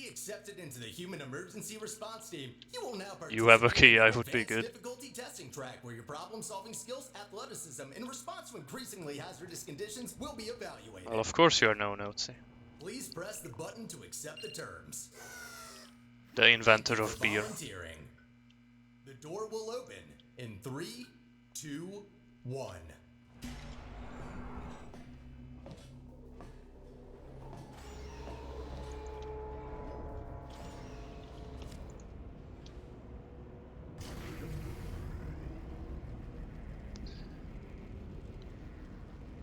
accepted into the human emergency response team, you will now participate You have a key, in I an would be advanced good. difficulty testing track where your problem-solving skills, athleticism, and response to increasingly hazardous conditions will be evaluated. Well, of course you're no Nazi. Please press the button to accept the terms. The inventor Thank you of for beer. volunteering. The door will open in 3, 2, 1.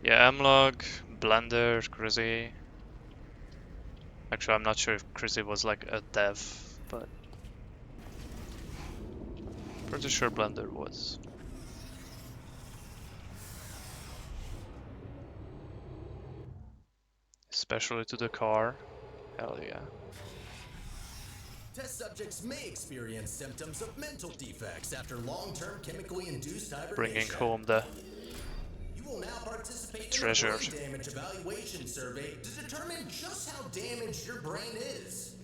Yeah, Mlog, Blender, Crizzy. Actually, I'm not sure if Crizzy was like a dev, but pretty sure Blender was. Especially to the car. Hell yeah. Test subjects may experience symptoms of mental defects after long-term chemically induced hibernation. Bringing home the You will now participate treasure. in a brain damage evaluation survey to determine just how damaged your brain is.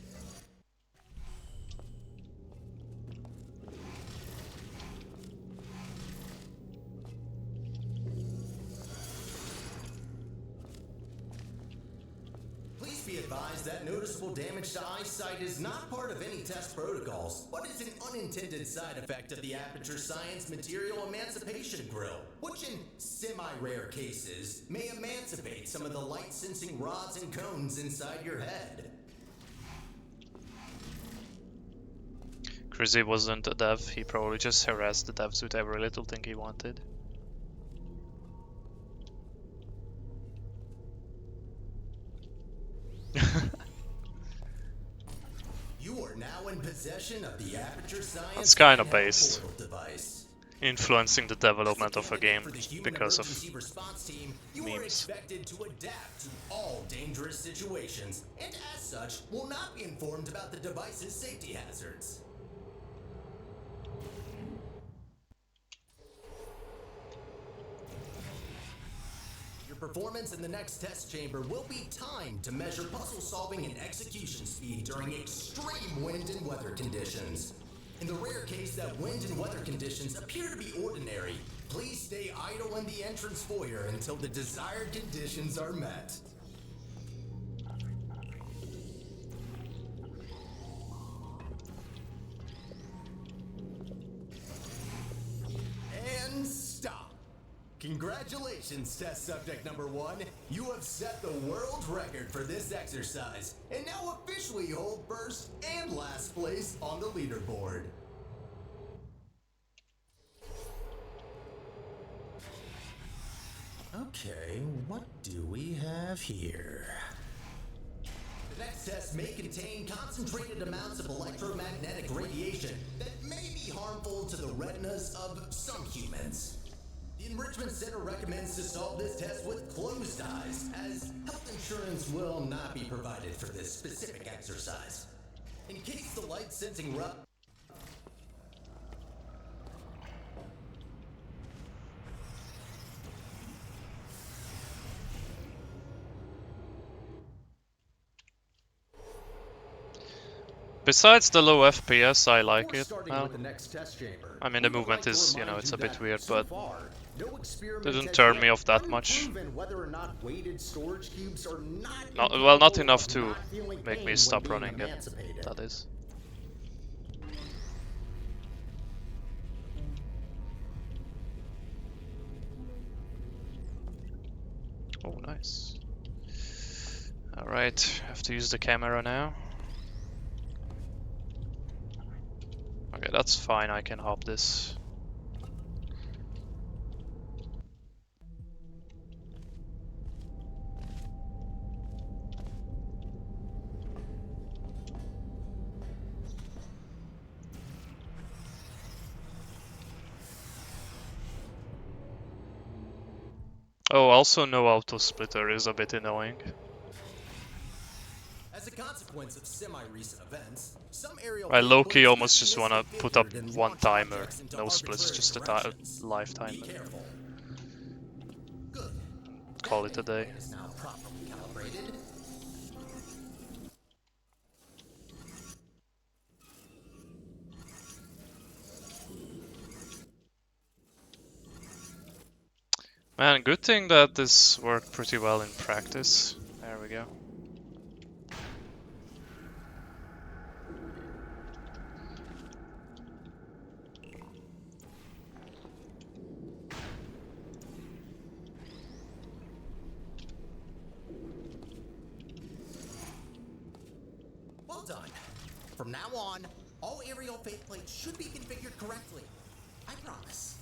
Please be advised that noticeable damage to eyesight is not part of any test protocols, but is an unintended side effect of the Aperture Science Material Emancipation Grill, which in semi-rare cases may emancipate some of the light-sensing rods and cones inside your head. Crizzy wasn't a dev, he probably just harassed the devs with every little thing he wanted. You are now in possession of the Aperture Science That's kind of handheld based. portal device. Influencing the development of a game For the human because of emergency response team, you are memes. expected to adapt to all dangerous situations, and as such, will not be informed about the device's safety hazards. Your performance in the next test chamber will be timed to measure puzzle solving and execution speed during extreme wind and weather conditions. In the rare case that wind and weather conditions appear to be ordinary, please stay idle in the entrance foyer until the desired conditions are met. And stop. Congratulations, test subject number 1. You have set the world record for this exercise, and now officially hold first and last place on the leaderboard. Okay, what do we have here? The next test may contain concentrated amounts of electromagnetic radiation that may be harmful to the retinas of some humans. The Enrichment Center recommends to solve this test with closed eyes, as health insurance will not be provided for this specific exercise. In case the light-sensing Besides the low FPS, I like it. Well, with the next test chamber, I mean the movement is, you know, it's a bit weird, but no experiment doesn't has turn yet me off that much. unproven whether or not weighted storage cubes are Well, not incapable enough of to not feeling make pain me when stop being running it, emancipated. that is. Oh, nice. Alright, have to use the camera now. Okay, that's fine, I can hop this. Oh, also no autosplitter is a bit annoying. As a consequence of semi-recent events, some aerial I low-key vehicles almost could just be wanna put up misconfigured and one launch timer, objects into no splits, arbitrary just a directions. live Be timer. careful. Good. Call it a day. Is now properly calibrated. Man, good thing that this worked pretty well in practice. There we go. Well done. From now on, all aerial faceplates should be configured correctly. I promise.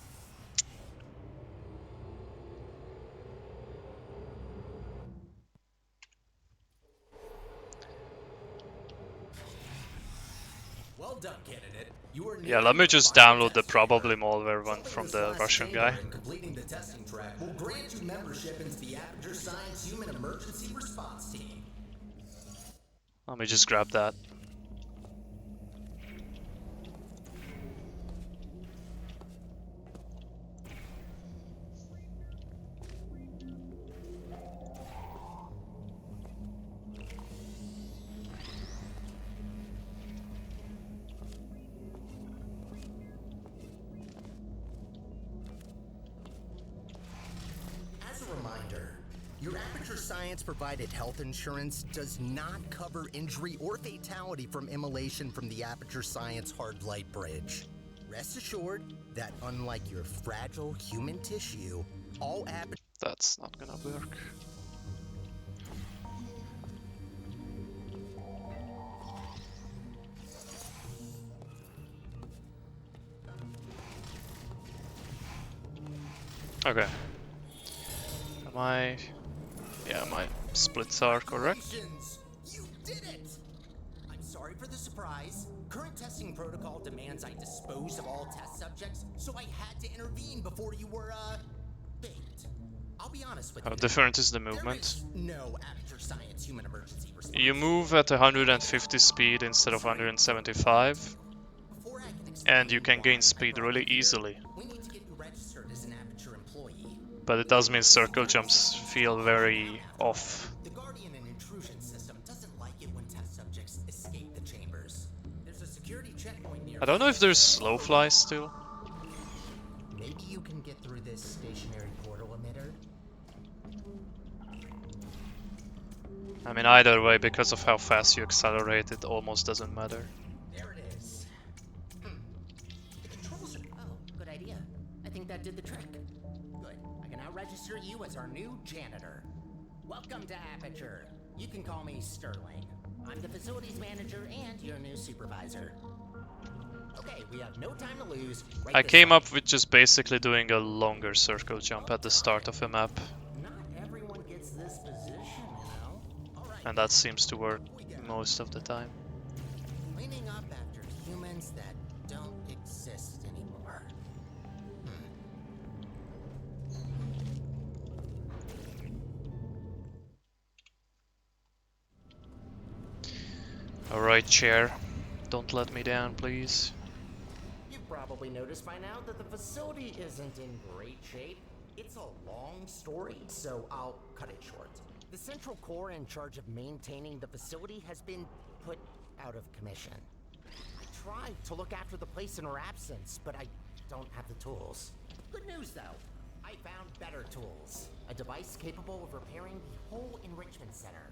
Well done, candidate. You are Yeah, let me just download the probably malware one from the Russian guy. Completing the testing track will grant you membership into the Aperture Science Human Emergency Response Team. Let me just grab that. As a reminder, your Aperture Science provided health insurance does not cover injury or fatality from immolation from the Aperture Science hard light bridge. Rest assured that unlike your fragile human tissue, all Aperture... That's not gonna work. Okay. Am I... Yeah, my splits are correct. You did it! I'm sorry for the surprise. Current testing protocol demands I dispose of all test subjects, so I had to intervene before you were, baked. I'll be honest with you. How different is the There movement? is no Aperture Science human emergency response. You move at 150 speed instead of 175, Before I can explain and you can why gain I speed brought really you here, easily. we need to get you registered as an Aperture employee. But it does mean circle jumps feel very off. The Guardian and intrusion system doesn't like it when test subjects escape the chambers. There's a security checkpoint near. I don't know if there's slow flies still. Maybe you can get through this stationary portal emitter. I mean, either way, because of how fast you accelerate, it almost doesn't matter. There it is. The controls are. Oh, good idea. I think that did the trick. Good. I can now register you as our new janitor. Welcome to Aperture. You can call me Sterling. I'm the facilities manager and your new supervisor. Okay, we have no time to lose. Right I this came way. up with just basically doing a longer circle jump at the start of a map, Not everyone gets this position, you know. All right. and that seems to work most of the time. Cleaning up after humans that don't exist anymore. Alright, chair. Don't let me down, please. You've probably noticed by now that the facility isn't in great shape. It's a long story, so I'll cut it short. The central core in charge of maintaining the facility has been put out of commission. I tried to look after the place in her absence, but I don't have the tools. Good news, though. I found better tools. A device capable of repairing the whole enrichment center.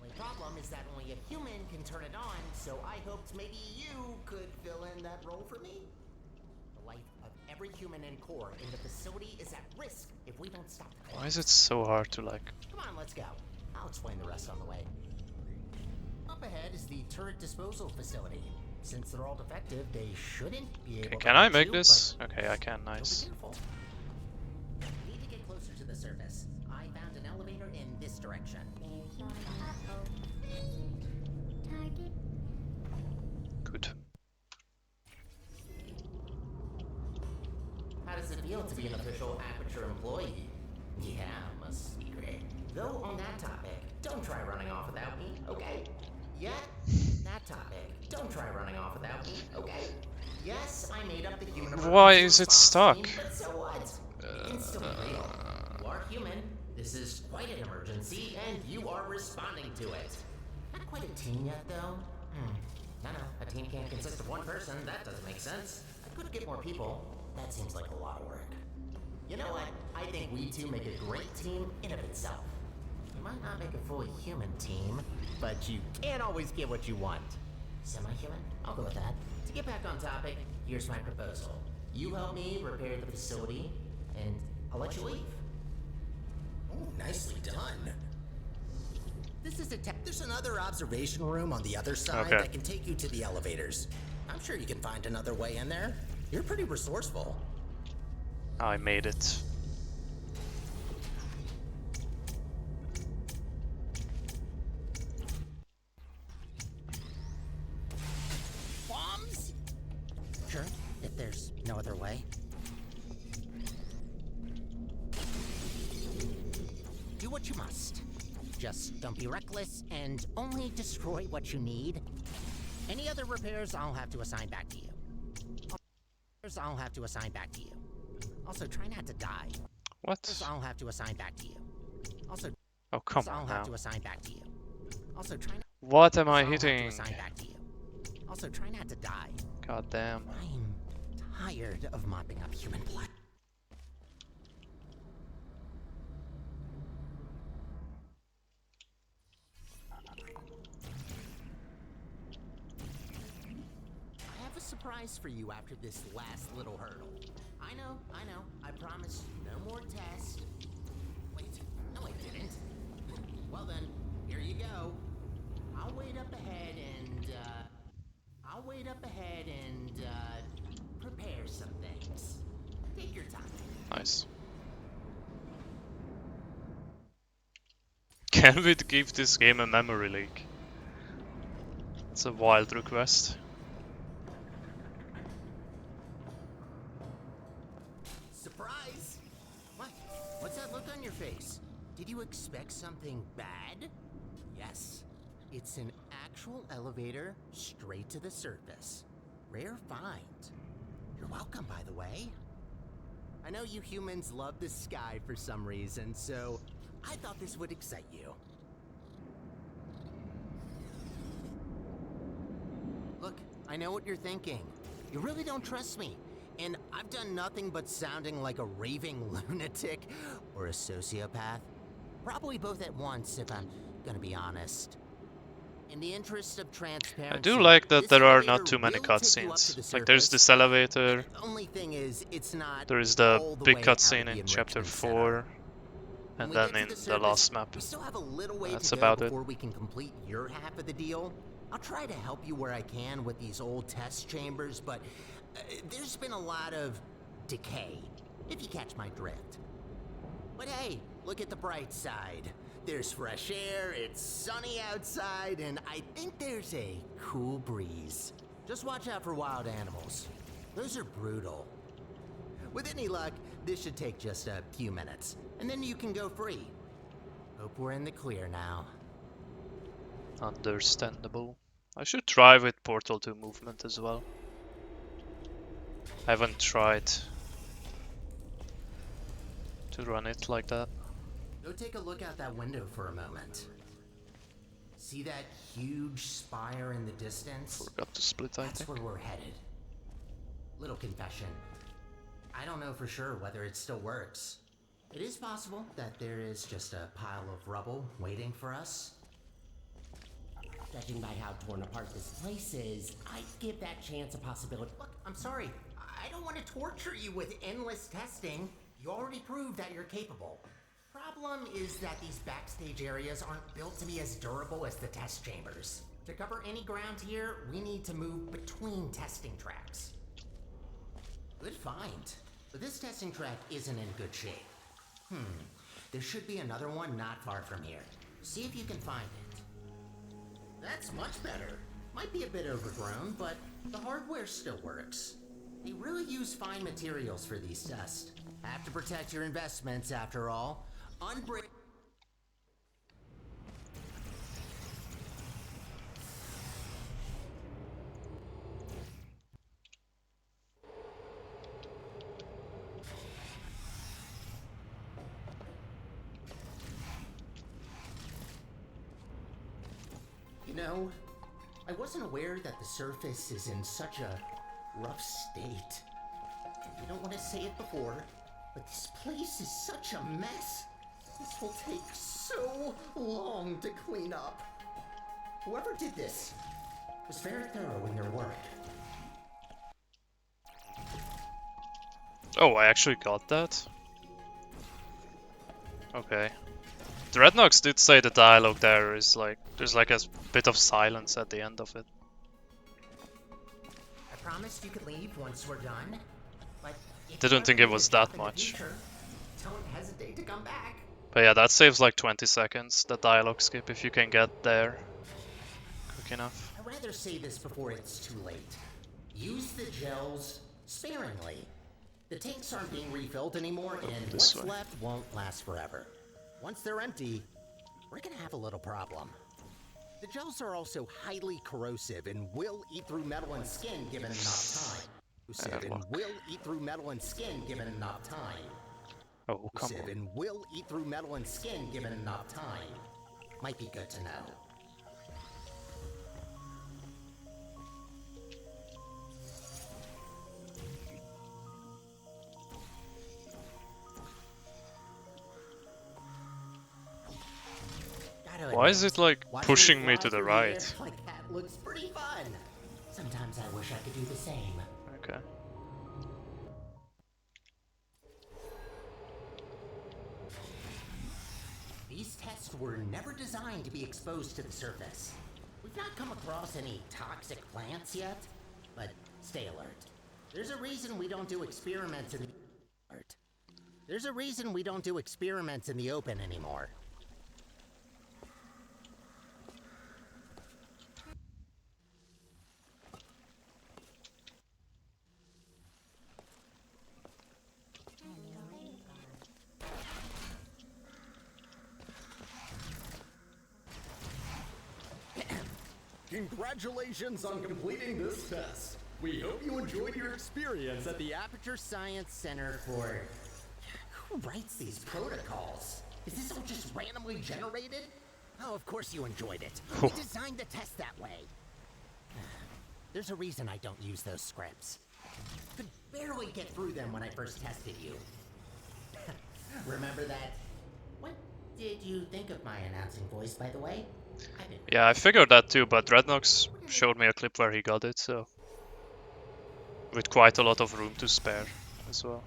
Only problem is that only a human can turn it on, so I hoped maybe you could fill in that role for me. The life of every human and core in the facility is at risk if we don't stop the clock. Why is it so hard to like... Come on, let's go. I'll explain the rest on the way. Up ahead is the turret disposal facility. Since they're all defective, they shouldn't be able Okay, to can I hurt make you, this? but Okay, I can, don't be nice. careful. Need to get closer to the surface. I found an elevator in this direction. Good. How does it feel to be an official Aperture employee? Yeah, must be great. Though on that topic, don't try running off without me, okay? Yeah, that topic. Don't try running off without me, okay? Yes, I made up the human Why emergency is it response stuck? team, but so what? The instant real. You are human. This is quite an emergency, and you are responding to it. Not quite a team yet, though. No, a team can't consist of one person. That doesn't make sense. I could get more people. That seems like a lot of work. You know what? I think we two make a great team in of itself. You might not make a fully human team, but you can't always get what you want. Semi-human? I'll go with that. To get back on topic, here's my proposal. You help me repair the facility, and I'll let you leave. Oh, nicely done. This is there's another observation room on the other side that can take you to the elevators. I'm sure you can find another way in there. You're pretty resourceful. I made it. Bombs? Sure, if there's no other way. Do what you must. Just don't be reckless and only destroy what you need. Any other repairs I'll have to assign back to you. Also, try not to die. What? I'll have to assign back to you. Also, Oh, come on I'll now. have to assign back to you. Also, try not. What am I I'll have to hitting? assign back to you. Also, try not to die. God damn. I'm tired of mopping up human blood. I have a surprise for you after this last little hurdle. I know. I promise no more tests. Wait, no I didn't. Well then, here you go. I'll wait up ahead and prepare some things. Take your time. Nice. Can we give this game a memory leak? It's a wild request. Surprise! What? What's that look on your face? Did you expect something bad? Yes. It's an actual elevator straight to the surface. Rare find. You're welcome, by the way. I know you humans love the sky for some reason, so I thought this would excite you. Look, I know what you're thinking. You really don't trust me. And I've done nothing but sounding like a raving lunatic or a sociopath. Probably both at once, if I'm gonna be honest. In the interest of transparency, I do like that this there are elevator not too many will take you up to cutscenes. the Like there's surface. this elevator, Only thing is, it's not there is the all the big way out cutscene of the in chapter enrichment 4, center. When and we then get to in the surface, last map. we still have a little way That's to go about it. before we can complete your half of the deal. I'll try to help you where I can with these old test chambers, but there's been a lot of decay, if you catch my drift. But hey, look at the bright side. There's fresh air, it's sunny outside, and I think there's a cool breeze. Just watch out for wild animals. Those are brutal. With any luck, this should take just a few minutes, and then you can go free. Hope we're in the clear now. Understandable. I should try with Portal 2 movement as well. I haven't tried to run it like that. Go take a look out that window for a moment. See that huge spire in the distance? Forgot to split, I That's think. where we're headed. Little confession. I don't know for sure whether it still works. It is possible that there is just a pile of rubble waiting for us. Judging by how torn apart this place is, I'd give that chance a possibility. Look, I'm sorry. I don't want to torture you with endless testing. You already proved that you're capable. Problem is that these backstage areas aren't built to be as durable as the test chambers. To cover any ground here, we need to move between testing tracks. Good find. But this testing track isn't in good shape. There should be another one not far from here. See if you can find it. That's much better. Might be a bit overgrown, but the hardware still works. They really use fine materials for these tests. Have to protect your investments after all. Unbreak. You know, I wasn't aware that the surface is in such a rough state. You don't don't want to say it before, but this place is such a mess. This will take so long to clean up. Whoever did this was very thorough in their work. Oh, I actually got that? Okay. Dreadnoks did say the dialogue there is like, there's like a bit of silence at the end of it. I promised you could leave once we're done, but if Didn't think it was that much. Future, don't hesitate to come back. But yeah, that saves like 20 seconds, the dialogue skip, if you can get there quick enough. I'd rather say this before it's too late. Use the gels sparingly. The tanks aren't being refilled anymore, and what's left won't last forever. Once they're empty, we're gonna have a little problem. The gels are also highly corrosive and will eat through metal and skin given enough time. And will eat through metal and skin given enough time. Oh, come on. And will eat through metal and skin given enough time. Might be good to know. Why is it like pushing me to the right? Like that looks pretty fun. Sometimes I wish I could do the same. Okay. These tests were never designed to be exposed to the surface. We've not come across any toxic plants yet, but stay alert. There's a reason we don't do experiments in the open anymore. Congratulations on completing this test. We hope you enjoyed your experience at the Aperture Science Center for... Who writes these protocols? Is this all just randomly generated? Oh, of course you enjoyed it. We designed the test that way. There's a reason I don't use those scripts. Could barely get through them when I first tested you. Remember that? What did you think of my announcing voice, by the way? Yeah, I figured that too, but Dreadnoks showed me a clip where he got it, so... with quite a lot of room to spare as well.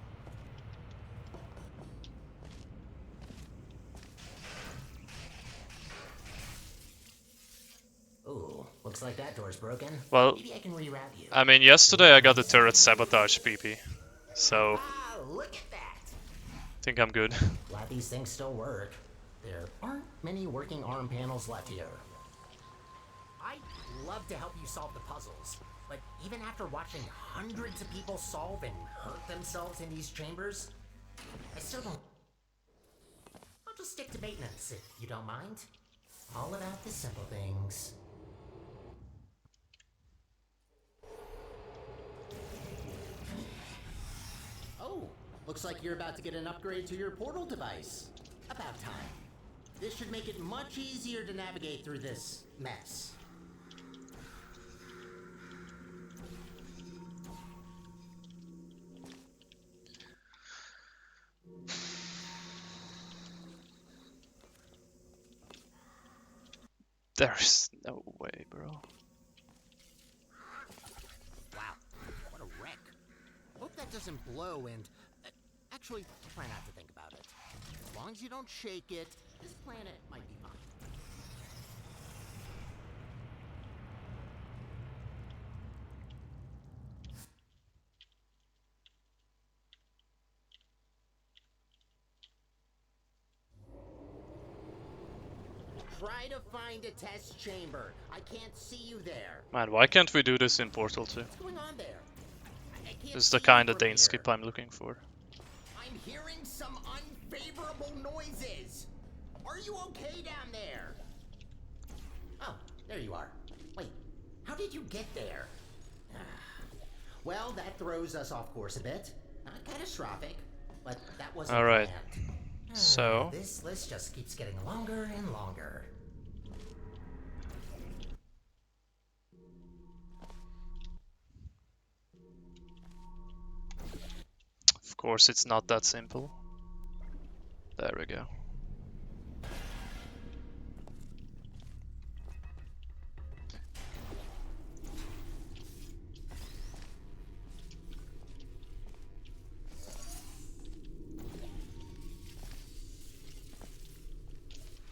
Ooh, looks like that door's broken. Well, maybe I can reroute you. I mean, yesterday I got the turret sabotage PP, so... Ah, look at that! I think I'm good. Glad these things still work. There aren't many working arm panels left here. I'd love to help you solve the puzzles, but even after watching hundreds of people solve and hurt themselves in these chambers, I still don't... I'll just stick to maintenance, if you don't mind. All about the simple things. Oh, looks like you're about to get an upgrade to your portal device. About time. This should make it much easier to navigate through this mess. There's no way, bro. Wow, what a wreck. Hope that doesn't blow and... actually, try not to think about it. As long as you don't shake it, this planet might be fine. Try to find a test chamber. I can't see you there. Man, why can't we do this in Portal 2? What's going on there? I can't This is the see you kind of from Dane here. skip I'm looking for. I'm hearing some unfavorable noises. Are you okay down there? Oh, there you are. Wait, how did you get there? Well, that throws us off course a bit. Not catastrophic, but that wasn't All right. planned. So This list just keeps getting longer and longer. course, it's not that simple. There we go.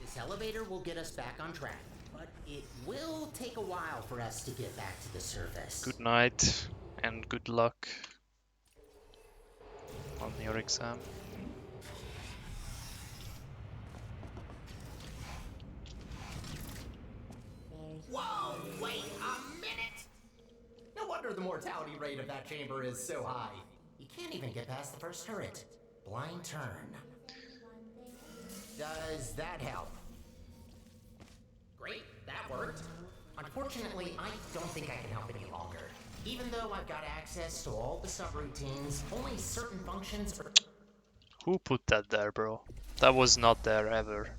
This elevator will get us back on track, but it will take a while for us to get back to the surface. Good night and good luck on your exam. Whoa, wait a minute! No wonder the mortality rate of that chamber is so high. You can't even get past the first turret. Blind turn. Does that help? Great, that worked. Unfortunately, I don't think I can help any longer. Even though I've got access to all the subroutines, only certain functions are... Who put that there, bro? That was not there ever.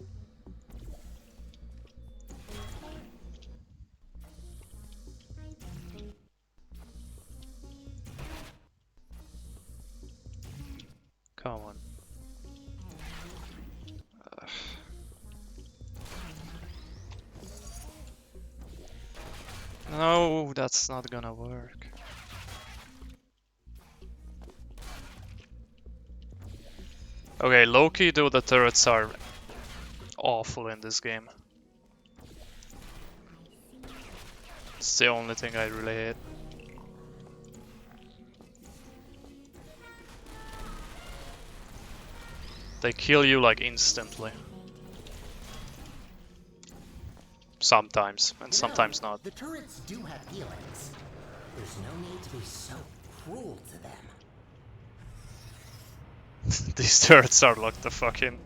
Come on. Ugh. No, that's not gonna work. Okay, low-key though the turrets are awful in this game. It's the only thing I really hate. They kill you like instantly. Sometimes, and sometimes not. The turrets do have feelings. There's no need to be so cruel to them. These turrets are locked the fuck in.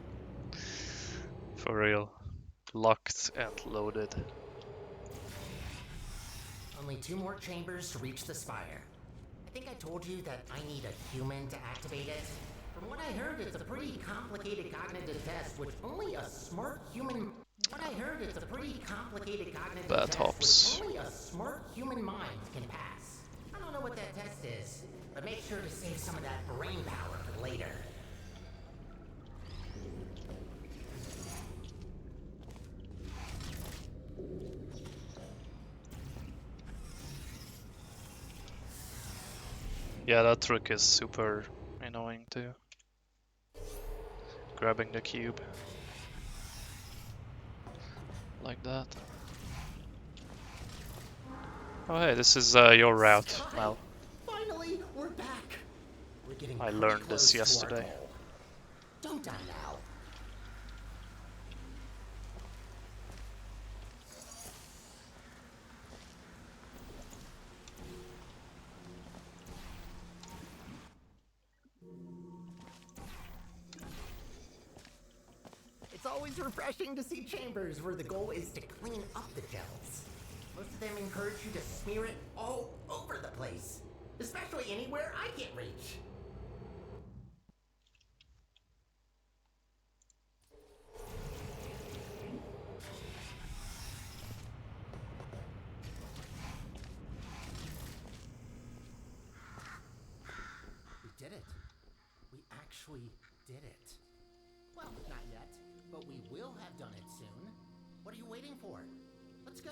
For real. Locked and loaded. Only 2 more chambers to reach the spire. I think I told you that I need a human to activate it. From what I heard, it's a pretty complicated cognitive test, which only a smart human... Bad hops. Only a smart human mind can pass. I don't know what that test is, but make sure to save some of that brain power for later. Yeah, that trick is super annoying too. Grabbing the cube. Like that. Oh hey, this is your route, Mal. Finally, we're back. We're getting I pretty learned close this to our yesterday. goal. Don't die now. It's always refreshing to see chambers where the goal is to clean up the gels. Most of them encourage you to smear it all over the place, especially anywhere I can't reach. We did it. We actually did it. Well, not yet, but we will have done it soon. What are you waiting for? Let's go!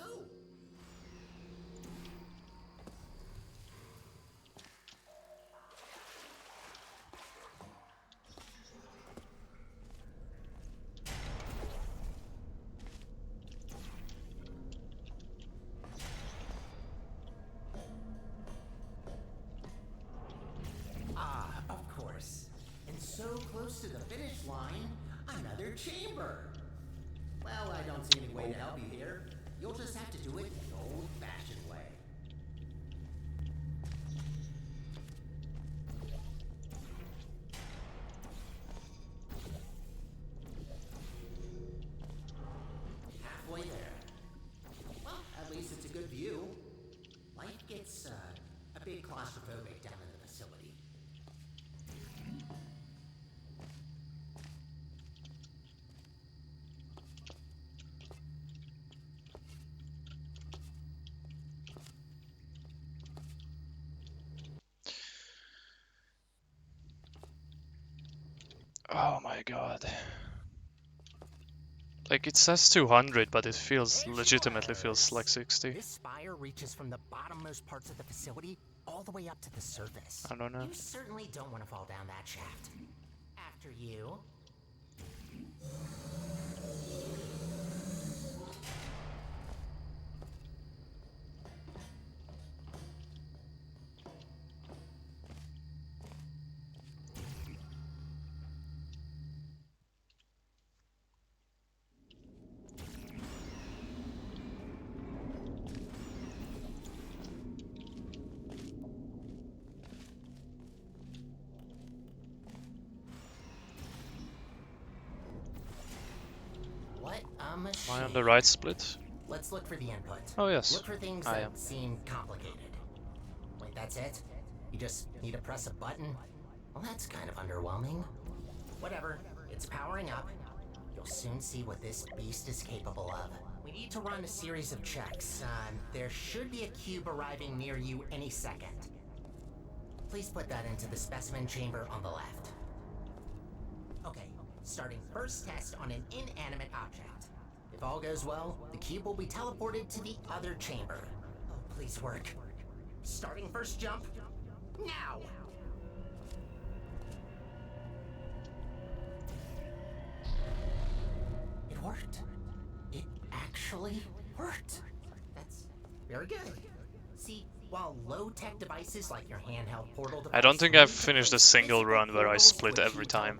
Ah, of course. And so close to the finish line, another chamber. Well, I don't see any way to help you here. You'll just have to do it the old-fashioned way. Halfway there. Well, at least it's a good view. Life gets a bit claustrophobic down in the facility. Oh my god. Like, it says 200, but it legitimately feels like 60. This spire reaches from the bottommost parts of the facility all the way up to the surface. I don't know. You certainly don't want to fall down that shaft. After you. What a machine. Am I on the right split? Let's look for the input. Oh yes, Look for things I that am. seem complicated. Wait, that's it? You just need to press a button? Well, that's kind of underwhelming. Whatever, it's powering up. You'll soon see what this beast is capable of. We need to run a series of checks. There should be a cube arriving near you any second. Please put that into the specimen chamber on the left. Okay, starting first test on an inanimate object. If all goes well, the cube will be teleported to the other chamber. Oh, please work. Starting first jump, now! It worked. It actually worked. That's very good. See, while low-tech devices like your handheld portal device... I don't think I've finished a single run where I split every time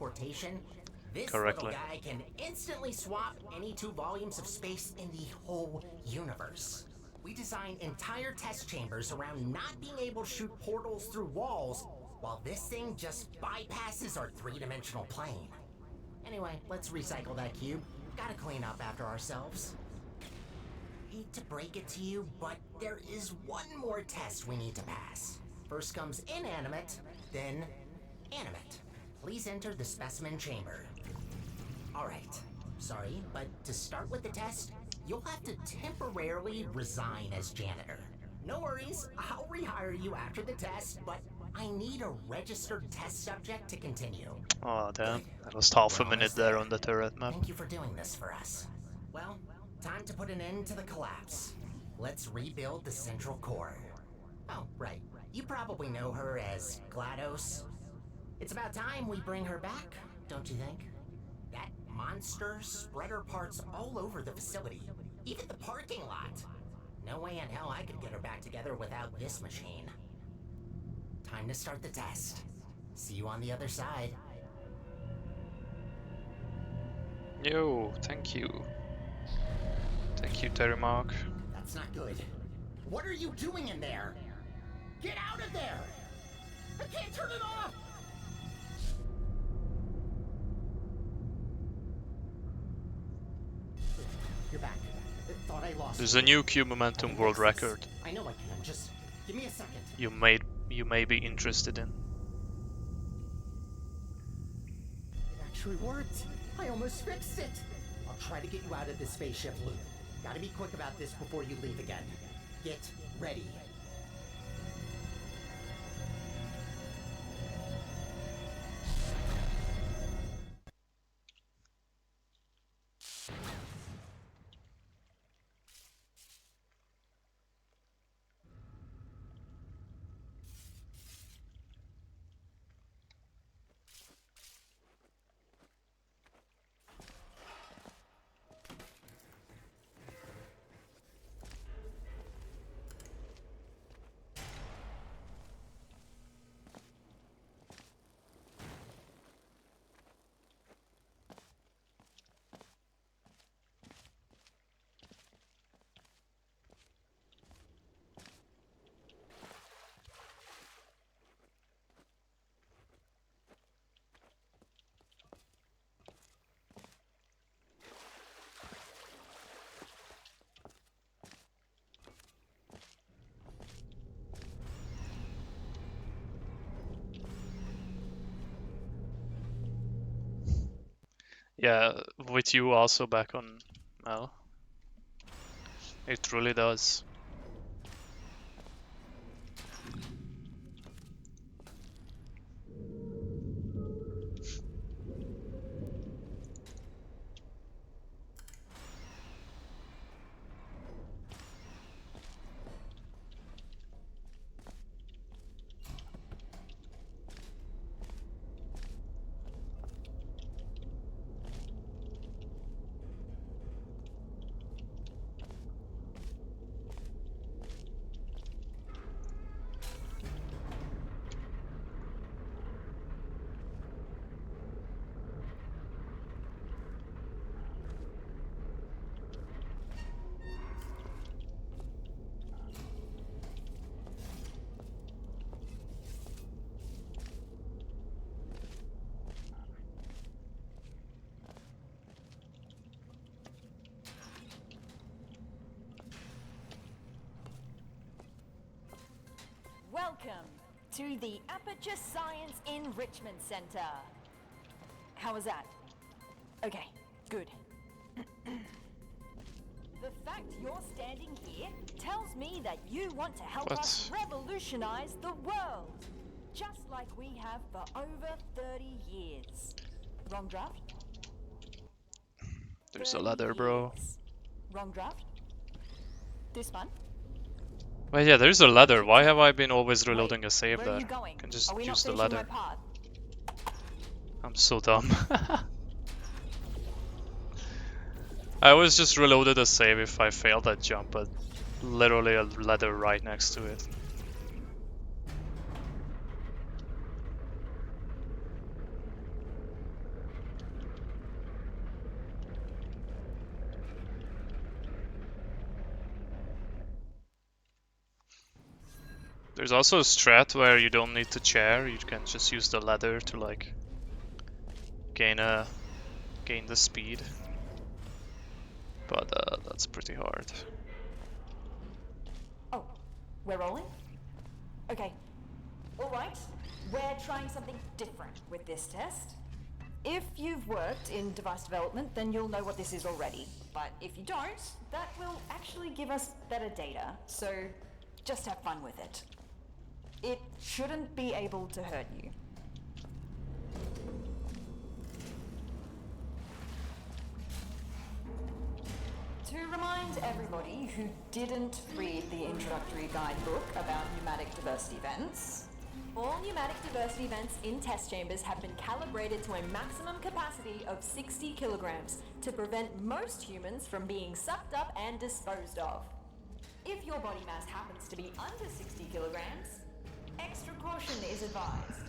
this correctly. little guy can instantly swap any 2 volumes of space in the whole universe. We designed entire test chambers around not being able to shoot portals through walls, while this thing just bypasses our 3-dimensional plane. Anyway, let's recycle that cube. Gotta clean up after ourselves. Hate to break it to you, but there is one more test we need to pass. First comes inanimate, then animate. Please enter the specimen chamber. Alright, sorry, but to start with the test, you'll have to temporarily resign as janitor. No worries, I'll rehire you after the test, but I need a registered test subject to continue. Oh damn, I lost half a We're minute almost there on the turret map. Thank you for doing this for us. Well, time to put an end to the collapse. Let's rebuild the central core. Oh, right. You probably know her as GLaDOS. It's about time we bring her back, don't you think? That monster spread her parts all over the facility, even the parking lot. No way in hell I could get her back together without this machine. Time to start the test. See you on the other side. Yo, thank you. Thank you, Terry Mark. That's not good. What are you doing in there? Get out of there! I can't turn it off! You're back. Thought I lost There's you. a new Q Momentum world record I know I can. Just give me a second. you may be interested in. It actually worked. I almost fixed it. I'll try to get you out of this spaceship loop. Gotta be quick about this before you leave again. Get ready. Yeah, with you also back on Mel. It really does. Welcome to the Aperture Science Enrichment Center. How was that? Okay, good. The fact you're standing here tells me that you want to help us revolutionize the world, just like we have for over 30 years. Wrong draft? There's a ladder, bro. Wrong draft? This one? Wait, yeah, there's a ladder. Why have I been always reloading a save Where there? are you going? Can just Are we use not the finishing ladder. my part? I'm so dumb. I always just reloaded a save if I failed that jump, but literally a ladder right next to it. There's also a strat where you don't need the chair, you can just use the ladder to like gain the speed. But that's pretty hard. Oh, we're rolling? Okay. Alright, we're trying something different with this test. If you've worked in device development, then you'll know what this is already. But if you don't, that will actually give us better data, so just have fun with it. It shouldn't be able to hurt you. To remind everybody who didn't read the introductory guidebook about pneumatic diversity vents, all pneumatic diversity vents in test chambers have been calibrated to a maximum capacity of 60 kilograms to prevent most humans from being sucked up and disposed of. If your body mass happens to be under 60 kilograms, extra caution is advised.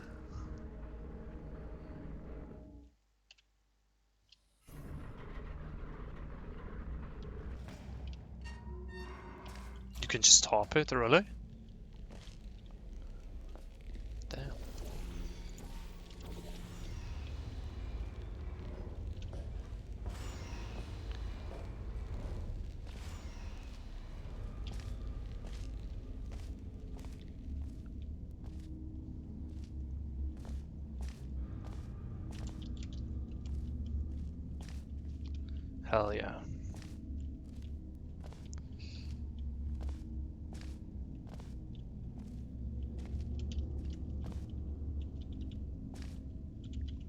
You can just top it, really? Damn. Hell yeah.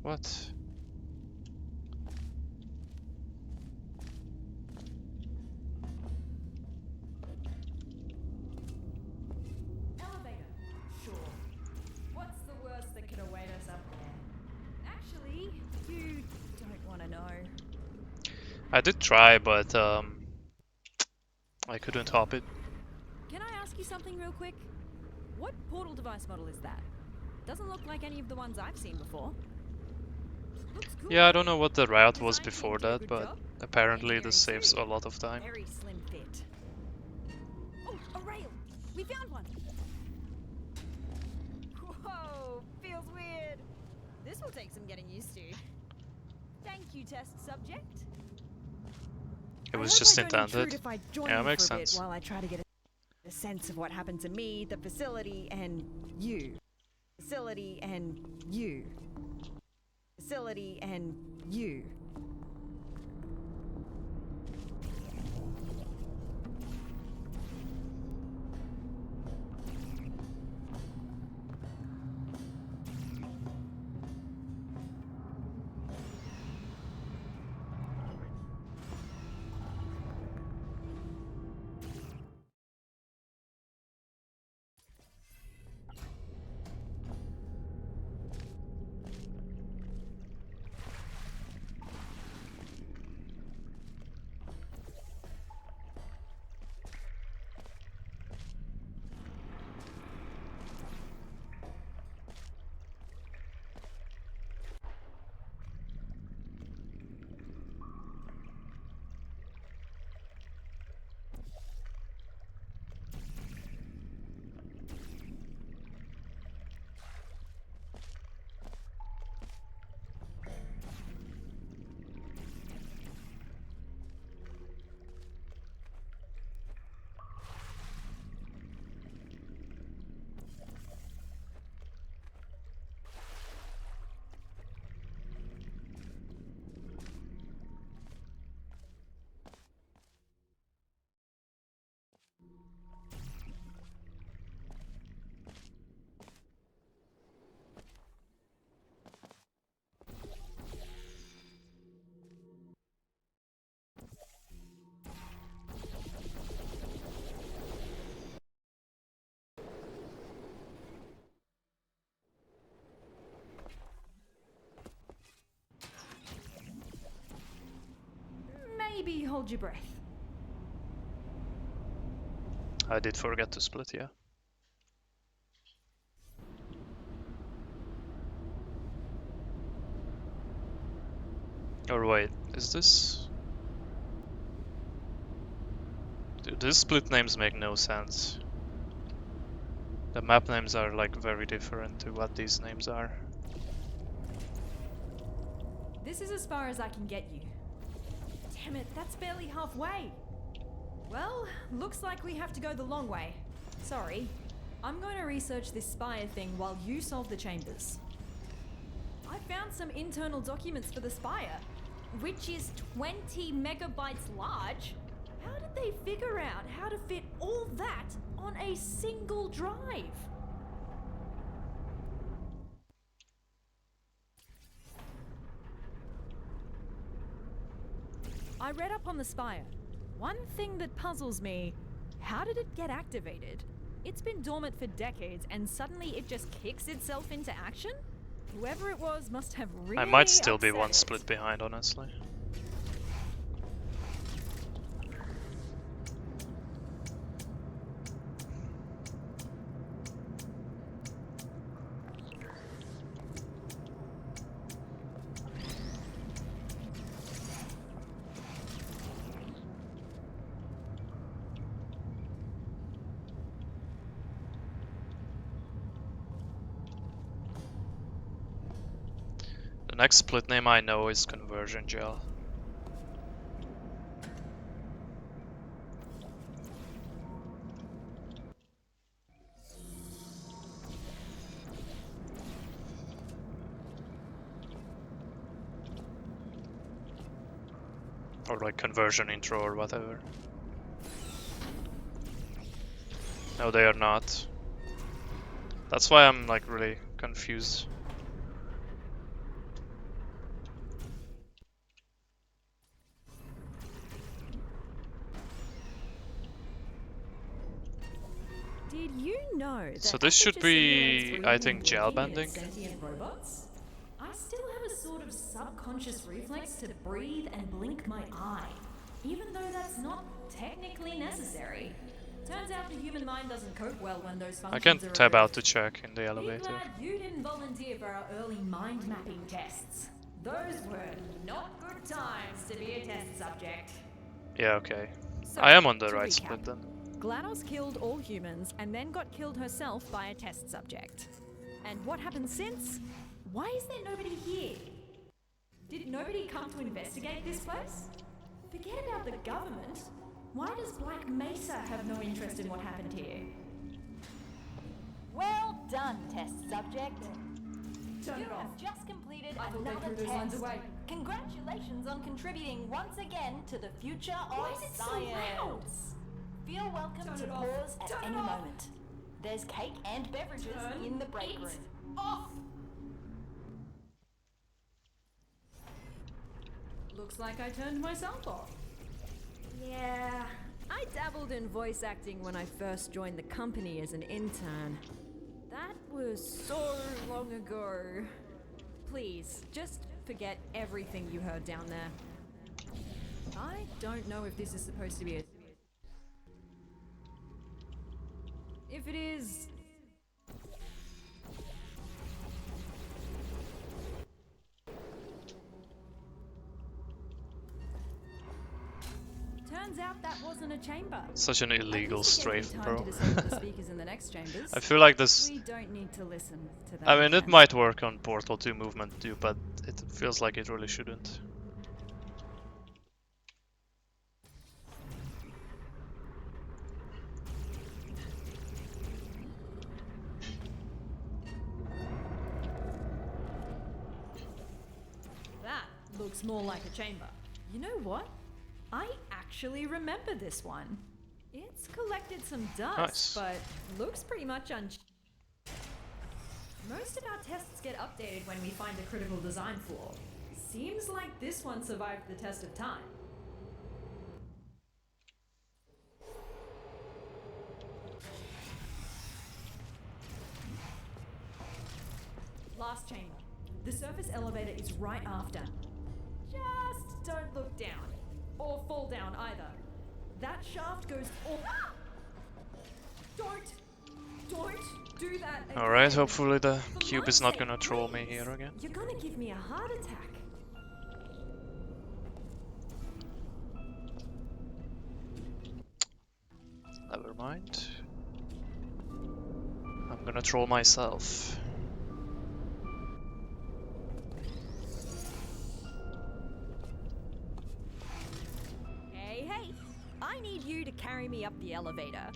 What? Elevator. Sure. What's the worst that could await us up there? Actually, you don't want to know. I did try, but I couldn't hop it. Can I ask you something real quick? What portal device model is that? Doesn't look like any of the ones I've seen before. Looks cool. Yeah, I don't know what the route was Design before team did a that, good but job. apparently Engineering this saves too. a lot of time. Very slim fit. Oh, a rail! We found one! Whoa, feels weird. This will take some getting used to. Thank you, test subject. It was just intended. If I join Yeah, you makes for a bit sense. while I try to get a sense of what happened to me, the facility, and you. Facility and you. Facility and you. you hold your breath. I did forget to split, yeah. Or wait, is this... Dude, these split names make no sense. The map names are like very different to what these names are. This is as far as I can get you. Damn it, that's barely halfway. Well, looks like we have to go the long way. Sorry. I'm going to research this Spire thing while you solve the chambers. I found some internal documents for the Spire, which is 20 megabytes large. How did they figure out how to fit all that on a single drive? I read up on the Spire. One thing that puzzles me, how did it get activated? It's been dormant for decades and suddenly it just kicks itself into action? Whoever it was must have really I might still be upset one it. split behind, honestly. The next split name I know is Conversion Gel. Or like Conversion Intro or whatever. No, they are not. That's why I'm like really confused. Did you know that So this should Aperture be, simulates I think, breathing gel and walking bending. as sentient robots? I still have a sort of subconscious reflex to breathe and blink my eye, even though that's not technically necessary. Turns out the human mind doesn't cope well when those I functions can are tab out removed. to check in the Be elevator. glad you didn't volunteer for our early mind mapping tests. Those were not good times to be a test subject. Yeah, okay. So, I am on the to right recap, split then. GLaDOS killed all humans and then got killed herself by a test subject. And what happened since? Why is there nobody here? Did nobody come to investigate this place? Forget about the government. Why does Black Mesa have no interest in what happened here? Well done, test subject. Turn You it off. have just completed I thought they another threw those lines test. away. Congratulations on contributing once again to the future Why of is it so science. loud? Feel welcome Turn to it off. pause at Turn it any off. moment. There's cake and beverages Turn in the break it room. off. Looks like I turned myself off. Yeah, I dabbled in voice acting when I first joined the company as an intern. That was so long ago. Please, just forget everything you heard down there. I don't know if this is supposed to be a... If it is... Turns out that wasn't a chamber. Such an illegal At least it gave me strafe, time bro. to disable the speakers in the next chambers. I feel like this... We don't need to listen to that. I mean, it again. might work on Portal 2 movement too, but it feels like it really shouldn't. That looks more like a chamber. You know what? I actually remember this one. It's collected some dust, Nice. but looks pretty much Most of our tests get updated when we find a critical design flaw. Seems like this one survived the test of time. Last chamber. The surface elevator is right after. Just don't look down. or fall down either. That shaft goes all. Don't do that again. Alright, hopefully the For cube my is not sake, gonna troll me please. here again. You're gonna give me a heart attack. Never mind. I'm gonna troll myself. Hey, I need you to carry me up the elevator.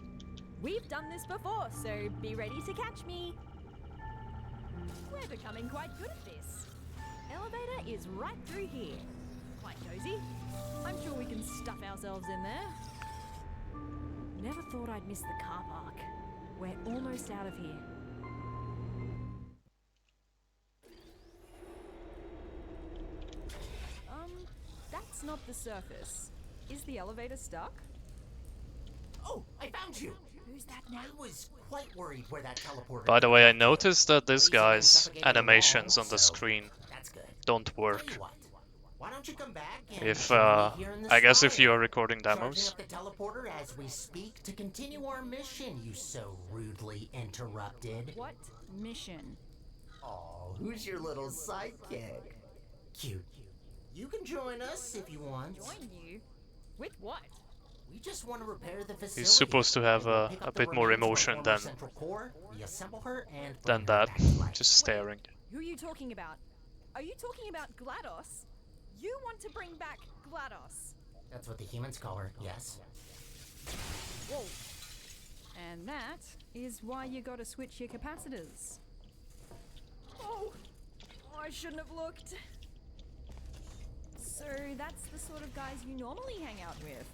We've done this before, so be ready to catch me. We're becoming quite good at this. Elevator is right through here. Quite cozy. I'm sure we can stuff ourselves in there. Never thought I'd miss the car park. We're almost out of here. That's not the surface. Is the elevator stuck? Oh, I found you! Who's that now? I was quite worried where that teleporter. By the way, I came from. noticed that this Basically guy's suffocated the animations wall, on the so screen that's good. don't Tell work. you what, why don't you come back and If, join me here in the I guess if spire? you are recording Charging demos. up the teleporter as we speak to continue our mission, you so rudely interrupted. What mission? Oh, who's your little sidekick? Cute. You can join us if you want. Join you? With what? We just want to repair the facility. He's supposed to have And we'll a pick up the bit more remains of our emotion former than central core, reassemble her, and than bring her that. back to life. Just staring. Who are you talking about? Are you talking about GLaDOS? You want to bring back GLaDOS? That's what the humans call her, yes. Whoa. And that is why you gotta switch your capacitors. Oh, I shouldn't have looked. So that's the sort of guys you normally hang out with.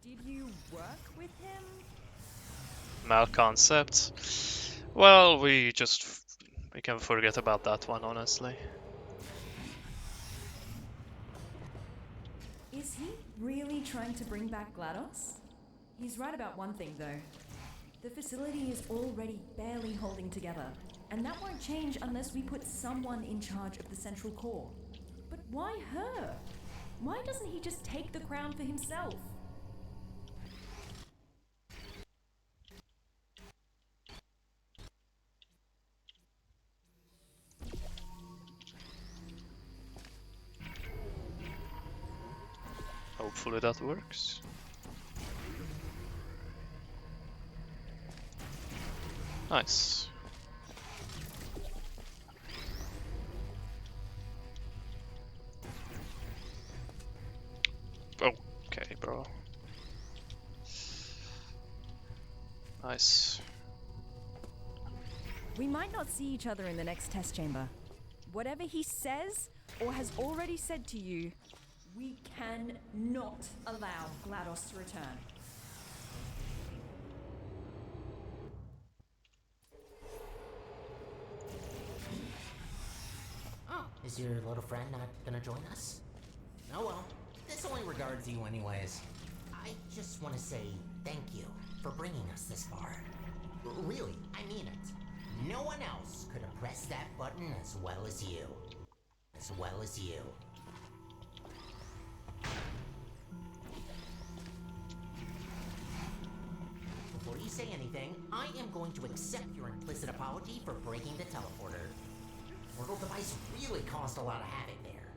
Did you work with him? Malconcept. Well, we can forget about that one, honestly. Is he really trying to bring back GLaDOS? He's right about one thing, though. The facility is already barely holding together, and that won't change unless we put someone in charge of the central core. But why her? Why doesn't he just take the crown for himself? Hopefully that works. Nice. Okay, bro. Nice. We might not see each other in the next test chamber. Whatever he says or has already said to you, We cannot allow GLaDOS to return. Oh, is your little friend not gonna join us? Oh well, this only regards you anyways. I just want to say thank you for bringing us this far. Really, I mean it. No one else could have pressed that button as well as you. As well as you. Before you say anything, I am going to accept your implicit apology for breaking the teleporter. Portal device really caused a lot of havoc there.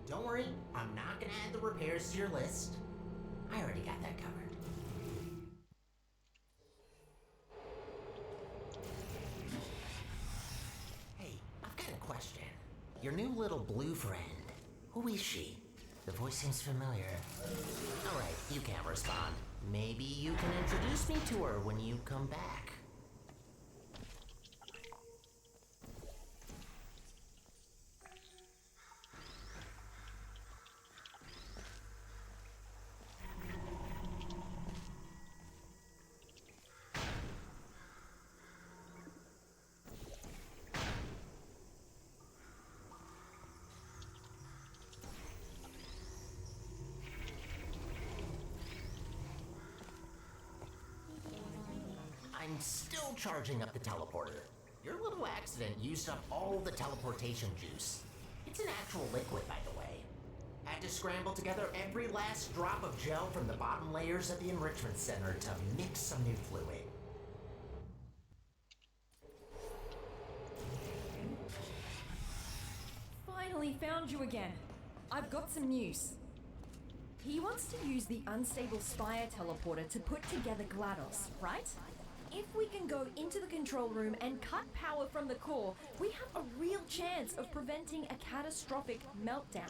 Don't worry, I'm not gonna add the repairs to your list. I already got that covered. Hey, I've got a question. Your new little blue friend, who is she? The voice seems familiar. Alright, you can't respond. Maybe you can introduce me to her when you come back. I'm still charging up the teleporter. Your little accident used up all the teleportation juice. It's an actual liquid, by the way. Had to scramble together every last drop of gel from the bottom layers of the enrichment center to mix some new fluid. Finally found you again. I've got some news. He wants to use the unstable Spire teleporter to put together GLaDOS, right? If we can go into the control room and cut power from the core, we have a real chance of preventing a catastrophic meltdown.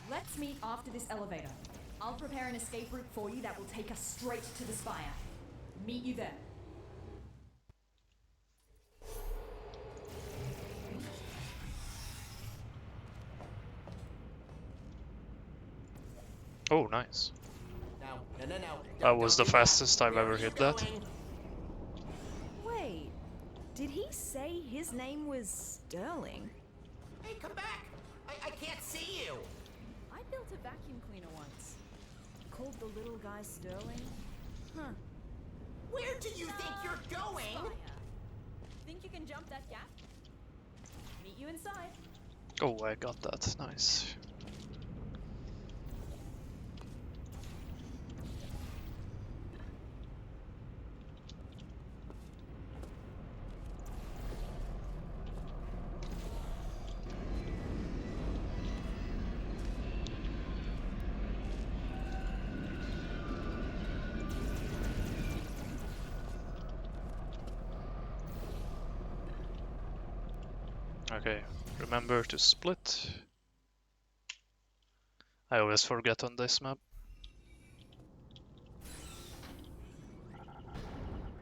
Let's meet after this elevator. I'll prepare an escape route for you that will take us straight to the Spire. Meet you there. Oh, nice. No. That was the Don't do fastest I've Where ever are you hit that. going? Wait, did he say his name was Sterling? Hey, come back! I can't see you! I built a vacuum cleaner once. Called the little guy Sterling. Huh. Where do you think you're going? Spire. Think you can jump that gap? Meet you inside. Oh, I got that. Nice. Okay, remember to split. I always forget on this map.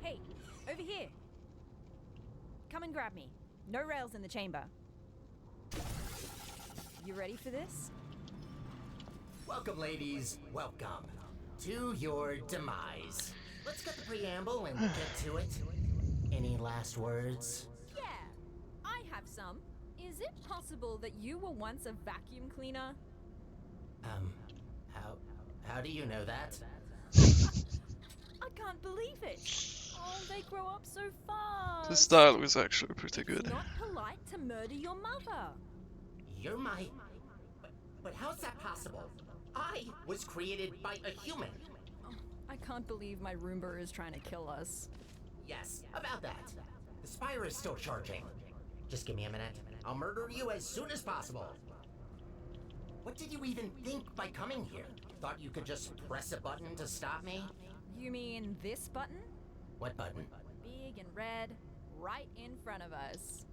Hey, over here. Come and grab me. No rails in the chamber. You ready for this? Welcome, ladies. Welcome to your demise. Let's get the preamble and get to it. Any last words? Yeah, I have some. Is it possible that you were once a vacuum cleaner? How do you know that? I can't believe it. Oh, they grow up so fast. The style was actually pretty good. It's not polite to murder your mother. You're my... But how's that possible? I was created by a human. Oh, I can't believe my Roomba is trying to kill us. Yes, about that. The Spire is still charging. Just give me a minute. I'll murder you as soon as possible. What did you even think by coming here? Thought you could just press a button to stop me? You mean this button? What button? Big and red, right in front of us.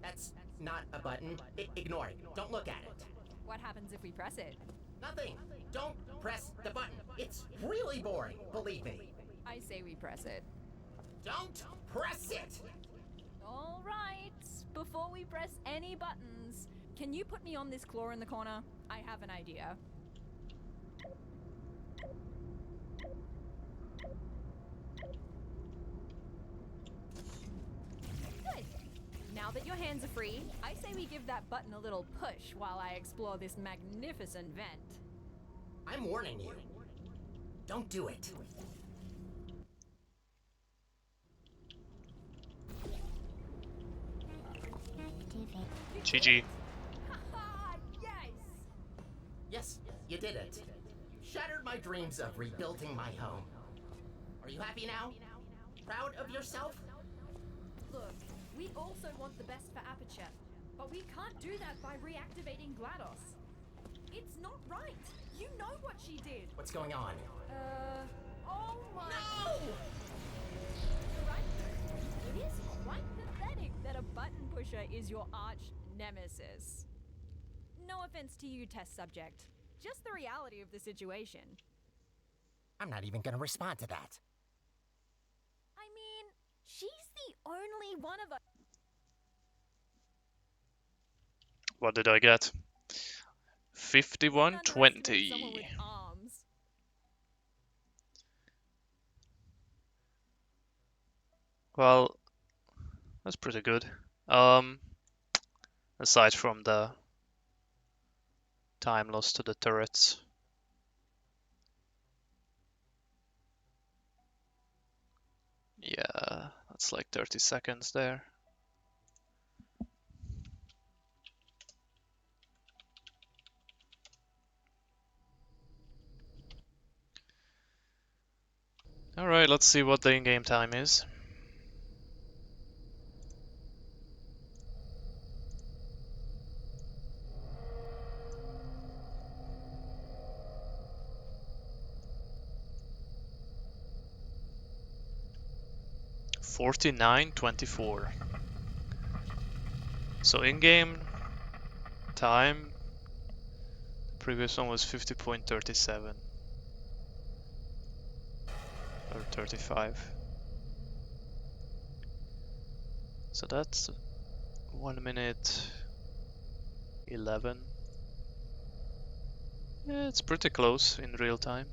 That's not a button. Ignore it. Don't look at it. What happens if we press it? Nothing. Don't press the button. It's really boring, believe me. I say we press it. Don't press it! All right. Before we press any buttons, can you put me on this claw in the corner? I have an idea. Good. Now that your hands are free, I say we give that button a little push while I explore this magnificent vent. I'm warning you. Don't do it. GG. Haha, yes! Yes, you did it. You shattered my dreams of rebuilding my home. Are you happy now? Proud of yourself? Look, we also want the best for Aperture, but we can't do that by reactivating GLaDOS. It's not right. You know what she did. What's going on? Oh my... No! You're right. It is quite pathetic that a button pusher is your arch nemesis. No offense to you, test subject. Just the reality of the situation. I'm not even gonna respond to that. I mean, she's the only one of us. What did I get? Underestimate someone 51-20. with arms. Well, That's pretty good. Aside from the time lost to the turrets. Yeah, that's like 30 seconds there. Alright, let's see what the in-game time is. $49.24. So in-game time, the previous one was 50.37 or 35. So that's 1 minute 11. Yeah, it's pretty close in real time.